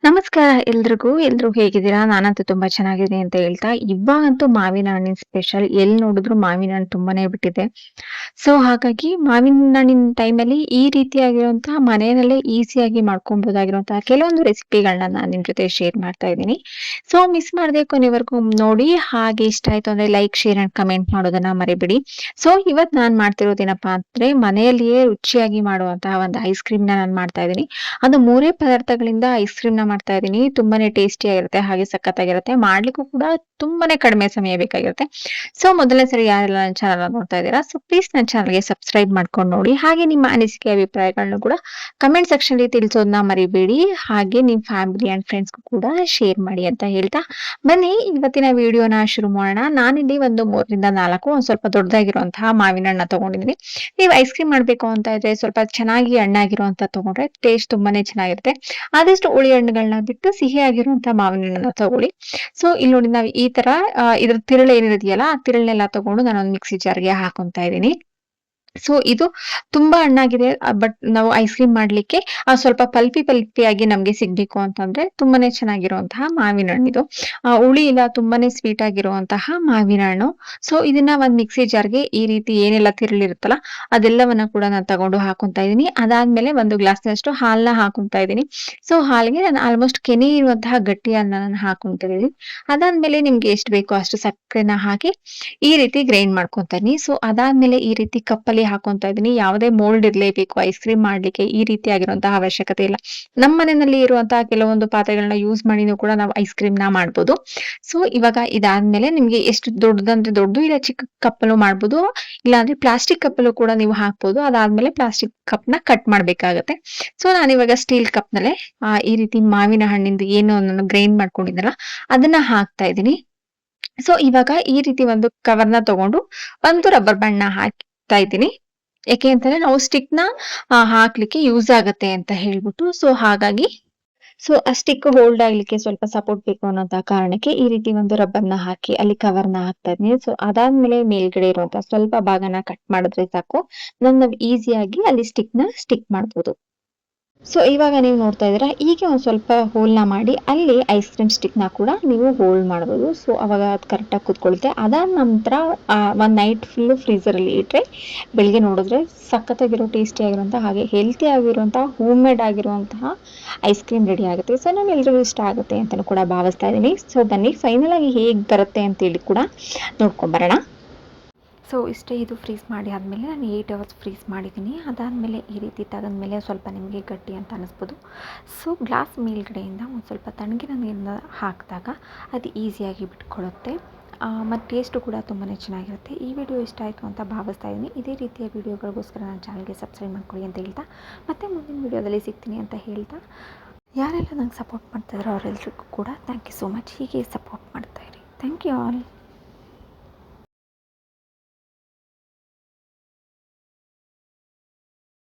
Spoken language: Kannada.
ನಮಸ್ಕಾರ ಎಲ್ರಿಗೂ ಹೇಗಿದ್ದೀರಾ? ನಾನಂತೂ ತುಂಬಾ ಚೆನ್ನಾಗಿದ್ದೀನಿ ಅಂತ ಹೇಳ್ತಾ, ಇವಾಗಂತೂ ಮಾವಿನ ಹಣ್ಣಿನ ಸ್ಪೆಷಲ್. ಎಲ್ಲಿ ನೋಡಿದ್ರು ಮಾವಿನ ಹಣ್ಣು ತುಂಬಾನೇ ಬಿಟ್ಟಿದೆ. ಸೊ ಹಾಗಾಗಿ ಮಾವಿನ ಹಣ್ಣಿನ ಟೈಮಲ್ಲಿ ಈ ರೀತಿಯಾಗಿರುವಂತಹ ಮನೆಯಲ್ಲೇ ಈಸಿಯಾಗಿ ಮಾಡ್ಕೊಬೋದಾಗಿರುವಂತಹ ಕೆಲವೊಂದು ರೆಸಿಪಿಗಳನ್ನ ನಾನು ನಿಮ್ ಜೊತೆ ಶೇರ್ ಮಾಡ್ತಾ ಇದ್ದೀನಿ. ಸೊ ಮಿಸ್ ಮಾಡದೆ ಕೊನೆವರೆಗೂ ನೋಡಿ. ಹಾಗೆ ಇಷ್ಟ ಆಯ್ತು ಅಂದ್ರೆ ಲೈಕ್, ಶೇರ್ ಅಂಡ್ ಕಮೆಂಟ್ ಮಾಡೋದನ್ನ ಮರಿಬೇಡಿ. ಸೊ ಇವತ್ತು ನಾನು ಮಾಡ್ತಿರೋದೇನಪ್ಪಾ ಅಂದ್ರೆ ಮನೆಯಲ್ಲಿಯೇ ರುಚಿಯಾಗಿ ಮಾಡುವಂತಹ ಒಂದು ಐಸ್ ಕ್ರೀಮ್ ನಾನು ಮಾಡ್ತಾ ಇದ್ದೀನಿ. ಅದು ಮೂರೇ ಪದಾರ್ಥಗಳಿಂದ ಐಸ್ ಕ್ರೀಮ್‌ನ ಮಾಡ್ತಾ ಇದ್ದೀನಿ. ತುಂಬಾನೇ ಟೇಸ್ಟಿಯಾಗಿರುತ್ತೆ, ಹಾಗೆ ಸಖತ್ತಾಗಿರುತ್ತೆ. ಮಾಡ್ಲಿಕ್ಕೂ ಕೂಡ ತುಂಬಾನೇ ಕಡಿಮೆ ಸಮಯ ಬೇಕಾಗಿರುತ್ತೆ. ಸೊ ಮೊದಲನೇ ಸರಿ ಯಾರೆಲ್ಲ ನನ್ನ ಚಾನೆಲ್‌ನ ನೋಡ್ತಾ ಇದ್ದೀರಾ, ಸೊ ಪ್ಲೀಸ್ ನನ್ನ ಚಾನೆಲ್‌ಗೆ ಸಬ್ಸ್ಕ್ರೈಬ್ ಮಾಡ್ಕೊಂಡು ನೋಡಿ. ಹಾಗೆ ನಿಮ್ಮ ಅನಿಸಿಕೆ, ಅಭಿಪ್ರಾಯಗಳನ್ನು ಕೂಡ ಕಮೆಂಟ್ ಸೆಕ್ಷನ್‌ಲಿ ತಿಳಿಸೋದನ್ನ ಮರಿಬೇಡಿ. ಹಾಗೆ ನಿಮ್ಮ ಫ್ಯಾಮಿಲಿ ಅಂಡ್ ಫ್ರೆಂಡ್ಸ್‌ಗೂ ಕೂಡ ಶೇರ್ ಮಾಡಿ ಅಂತ ಹೇಳ್ತಾ, ಬನ್ನಿ ಇವತ್ತಿನ ವಿಡಿಯೋನ ಶುರು ಮಾಡೋಣ. ನಾನಿಲ್ಲಿ ಒಂದು 3ರಿಂದ 4 ಒಂದ್ ಸ್ವಲ್ಪ ದೊಡ್ಡದಾಗಿರುವಂತಹ ಮಾವಿನ ಹಣ್ಣನ್ನ ತಗೊಂಡಿದ್ದೀನಿ. ನೀವು ಐಸ್ ಕ್ರೀಮ್ ಮಾಡ್ಬೇಕು ಅಂತ ಇದ್ರೆ ಸ್ವಲ್ಪ ಚೆನ್ನಾಗಿ ಹಣ್ಣಾಗಿರುವಂತ ತಗೊಂಡ್ರೆ ಟೇಸ್ಟ್ ತುಂಬಾನೇ ಚೆನ್ನಾಗಿರುತ್ತೆ. ಆದಷ್ಟು ಹುಳಿ ಹಣ್ಣುಗಳನ್ನ ಬಿಟ್ಟು ಸಿಹಿಯಾಗಿರುವಂತ ಮಾವಿನ ಹಣ್ಣನ್ನ ತಗೊಳ್ಳಿ. ಸೊ ಇಲ್ಲಿ ನೋಡಿ ನಾವು ಈ ತರ ಇದ್ರ ತಿರುಳು ಏನಿದೆಯಲ್ಲ, ಆ ತಿರುಳನ್ನೆಲ್ಲ ತಗೊಂಡು ನಾನೊಂದು ಮಿಕ್ಸಿ ಜಾರ್‌ಗೆ ಹಾಕೊಂತಾ ಇದ್ದೀನಿ. ಸೊ ಇದು ತುಂಬಾ ಹಣ್ಣಾಗಿದೆ. ಬಟ್ ನಾವು ಐಸ್ ಕ್ರೀಮ್ ಮಾಡ್ಲಿಕ್ಕೆ ಸ್ವಲ್ಪ ಪಲ್ಪಿ ಆಗಿ ನಮ್ಗೆ ಸಿಗ್ಬೇಕು ಅಂತಂದ್ರೆ ತುಂಬಾನೇ ಚೆನ್ನಾಗಿರುವಂತಹ ಮಾವಿನ ಹಣ್ಣಿದು. ಹುಳಿ ಇಲ್ಲ, ತುಂಬಾನೇ ಸ್ವೀಟ್ ಆಗಿರುವಂತಹ ಮಾವಿನ ಹಣ್ಣು. ಸೊ ಇದನ್ನ ಒಂದ್ ಮಿಕ್ಸಿ ಜಾರ್‌ಗೆ ಈ ರೀತಿ ಏನೆಲ್ಲ ತಿರುಳಿರುತ್ತಲ್ಲ ಅದೆಲ್ಲವನ್ನ ಕೂಡ ನಾನು ತಗೊಂಡು ಹಾಕೊಂತಾ ಇದೀನಿ. ಅದಾದ್ಮೇಲೆ ಒಂದು ಗ್ಲಾಸ್‌ನಷ್ಟು ಹಾಲನ್ನ ಹಾಕೊಂತಾ ಇದೀನಿ. ಸೊ ಹಾಲಿಗೆ ನಾನು ಆಲ್ಮೋಸ್ಟ್ ಕೆನೆ ಇರುವಂತಹ ಗಟ್ಟಿ ಹಾಲನ್ನ ನಾನು ಹಾಕೊಂತಿದೀನಿ. ಅದಾದ್ಮೇಲೆ ನಿಮ್ಗೆ ಎಷ್ಟು ಬೇಕೋ ಅಷ್ಟು ಸಕ್ಕರೆನ ಹಾಕಿ ಈ ರೀತಿ ಗ್ರೈಂಡ್ ಮಾಡ್ಕೊಂತಾ ಇದೀನಿ. ಸೊ ಅದಾದ್ಮೇಲೆ ಈ ರೀತಿ ಕಪ್ಪಲ್ಲಿ ಹಾಕೊಂತಾ ಇದೀನಿ. ಯಾವುದೇ ಮೋಲ್ಡ್ ಇರ್ಲೇಬೇಕು ಐಸ್ ಕ್ರೀಮ್ ಮಾಡ್ಲಿಕ್ಕೆ, ಈ ರೀತಿಯಾಗಿರುವಂತಹ ಅವಶ್ಯಕತೆ ಇಲ್ಲ. ನಮ್ಮ ಮನೆಯಲ್ಲಿ ಇರುವಂತಹ ಕೆಲವೊಂದು ಪಾತ್ರೆಗಳನ್ನ ಯೂಸ್ ಮಾಡಿನೂ ಕೂಡ ನಾವು ಐಸ್ ಕ್ರೀಮ್‌ನ ಮಾಡ್ಬೋದು. ಸೊ ಇವಾಗ ಇದಾದ್ಮೇಲೆ ನಿಮ್ಗೆ ಎಷ್ಟು ದೊಡ್ಡದಂದ್ರೆ ದೊಡ್ಡದು, ಇಲ್ಲ ಚಿಕ್ಕ ಕಪ್ಪಲ್ಲೂ ಮಾಡ್ಬೋದು. ಇಲ್ಲಾಂದ್ರೆ ಪ್ಲಾಸ್ಟಿಕ್ ಕಪ್ಪಲ್ಲೂ ಕೂಡ ನೀವು ಹಾಕ್ಬೋದು. ಅದಾದ್ಮೇಲೆ ಪ್ಲಾಸ್ಟಿಕ್ ಕಪ್‌ನ ಕಟ್ ಮಾಡ್ಬೇಕಾಗತ್ತೆ. ಸೊ ನಾನಿವಾಗ ಸ್ಟೀಲ್ ಕಪ್‌ನಲ್ಲೇ ಈ ರೀತಿ ಮಾವಿನ ಹಣ್ಣಿಂದು ಏನು ನಾನು ಗ್ರೈಂಡ್ ಮಾಡ್ಕೊಂಡಿದ್ನಲ್ಲ ಅದನ್ನ ಹಾಕ್ತಾ ಇದೀನಿ. ಸೊ ಇವಾಗ ಈ ರೀತಿ ಒಂದು ಕವರ್‌ನ ತಗೊಂಡು ಒಂದು ರಬ್ಬರ್ ಬ್ಯಾಂಡ್‌ನ ಹಾಕ್ತಾ ಇದ್ದೀನಿ. ಯಾಕೆ ಅಂತಂದ್ರೆ ನಾವು ಸ್ಟಿಕ್‌ನ ಹಾಕ್ಲಿಕ್ಕೆ ಯೂಸ್ ಆಗತ್ತೆ ಅಂತ ಹೇಳ್ಬಿಟ್ಟು. ಸೊ ಹಾಗಾಗಿ ಆ ಸ್ಟಿಕ್ ಹೋಲ್ಡ್ ಆಗ್ಲಿಕ್ಕೆ ಸ್ವಲ್ಪ ಸಪೋರ್ಟ್ ಬೇಕು ಅನ್ನೋಂತ ಕಾರಣಕ್ಕೆ ಈ ರೀತಿ ಒಂದು ರಬ್ಬರ್‌ನ ಹಾಕಿ ಅಲ್ಲಿ ಕವರ್‌ನ ಹಾಕ್ತಾ ಇದೀನಿ. ಸೊ ಅದಾದ್ಮೇಲೆ ಮೇಲ್ಗಡೆ ಇರುವಂತ ಸ್ವಲ್ಪ ಭಾಗನ ಕಟ್ ಮಾಡಿದ್ರೆ ಸಾಕು. ನಾವು ಈಸಿಯಾಗಿ ಅಲ್ಲಿ ಸ್ಟಿಕ್‌ನ ಸ್ಟಿಕ್ ಮಾಡ್ಬೋದು. ಸೊ ಇವಾಗ ನೀವು ನೋಡ್ತಾ ಇದ್ದೀರಾ, ಹೀಗೆ ಒಂದ್ ಸ್ವಲ್ಪ ಹೋಲ್‌ನ ಮಾಡಿ ಅಲ್ಲಿ ಐಸ್ ಕ್ರೀಮ್ ಸ್ಟಿಕ್‌ನ ಕೂಡ ನೀವು ಹೋಲ್ಡ್ ಮಾಡ್ಬೋದು. ಸೊ ಅವಾಗ ಅದು ಕರೆಕ್ಟಾಗಿ ಕೂತ್ಕೊಳ್ಳುತ್ತೆ. ಅದಾದ ನಂತರ ಒಂದ್ ನೈಟ್ ಫುಲ್ಲು ಫ್ರೀಜರಲ್ಲಿ ಇಟ್ರೆ ಬೆಳಿಗ್ಗೆ ನೋಡಿದ್ರೆ ಸಖತ್ತಾಗಿರೋ ಟೇಸ್ಟಿ ಆಗಿರುವಂತಹ ಹಾಗೆ ಹೆಲ್ತಿ ಆಗಿರುವಂತಹ ಹೋಮ್ ಮೇಡ್ ಆಗಿರುವಂತಹ ಐಸ್ ಕ್ರೀಮ್ ರೆಡಿ ಆಗುತ್ತೆ. ಸೊ ನಮ್ಮೆಲ್ರಿಗೂ ಇಷ್ಟ ಆಗುತ್ತೆ ಅಂತಾನೂ ಕೂಡ ಭಾವಿಸ್ತಾ ಇದ್ದೀನಿ. ಸೊ ಬನ್ನಿ ಫೈನಲ್ ಆಗಿ ಹೇಗೆ ಬರುತ್ತೆ ಅಂತೇಳಿ ಕೂಡ ನೋಡ್ಕೊಂಬರೋಣ. ಸೊ ಇಷ್ಟೇ, ಇದು ಫ್ರೀಸ್ ಮಾಡಿ ಆದಮೇಲೆ ನಾನು 8 ಅವರ್ಸ್ ಫ್ರೀಸ್ ಮಾಡಿದ್ದೀನಿ. ಅದಾದಮೇಲೆ ಈ ರೀತಿ ತೆಗೆದ್ಮೇಲೆ ಸ್ವಲ್ಪ ನಿಮಗೆ ಗಟ್ಟಿ ಅಂತ ಅನ್ನಿಸ್ಬೋದು. ಸೊ ಗ್ಲಾಸ್ ಮೇಲ್ಗಡೆಯಿಂದ ಒಂದು ಸ್ವಲ್ಪ ತಣ್ಣಗಿನ ನೀರನ್ನ ಹಾಕಿದಾಗ ಅದು ಈಸಿಯಾಗಿ ಬಿಟ್ಕೊಳ್ಳುತ್ತೆ. ಮತ್ತು ಟೇಸ್ಟು ಕೂಡ ತುಂಬಾ ಚೆನ್ನಾಗಿರುತ್ತೆ. ಈ ವಿಡಿಯೋ ಇಷ್ಟ ಆಯಿತು ಅಂತ ಭಾವಿಸ್ತಾ ಇದ್ದೀನಿ. ಇದೇ ರೀತಿಯ ವಿಡಿಯೋಗಳಿಗೋಸ್ಕರ ನನ್ನ ಚಾನಲ್ಗೆ ಸಬ್ಸ್ಕ್ರೈಬ್ ಮಾಡ್ಕೊಳ್ಳಿ ಅಂತ ಹೇಳ್ತಾ, ಮತ್ತೆ ಮುಂದಿನ ವಿಡಿಯೋದಲ್ಲಿ ಸಿಗ್ತೀನಿ ಅಂತ ಹೇಳ್ತಾ, ಯಾರೆಲ್ಲ ನಂಗೆ ಸಪೋರ್ಟ್ ಮಾಡ್ತಾಯಿದ್ರು ಅವರೆಲ್ಲರಿಗೂ ಕೂಡ ಥ್ಯಾಂಕ್ ಯು ಸೋ ಮಚ್. ಹೀಗೆ ಸಪೋರ್ಟ್ ಮಾಡ್ತಾಯಿರಿ. Thank you all.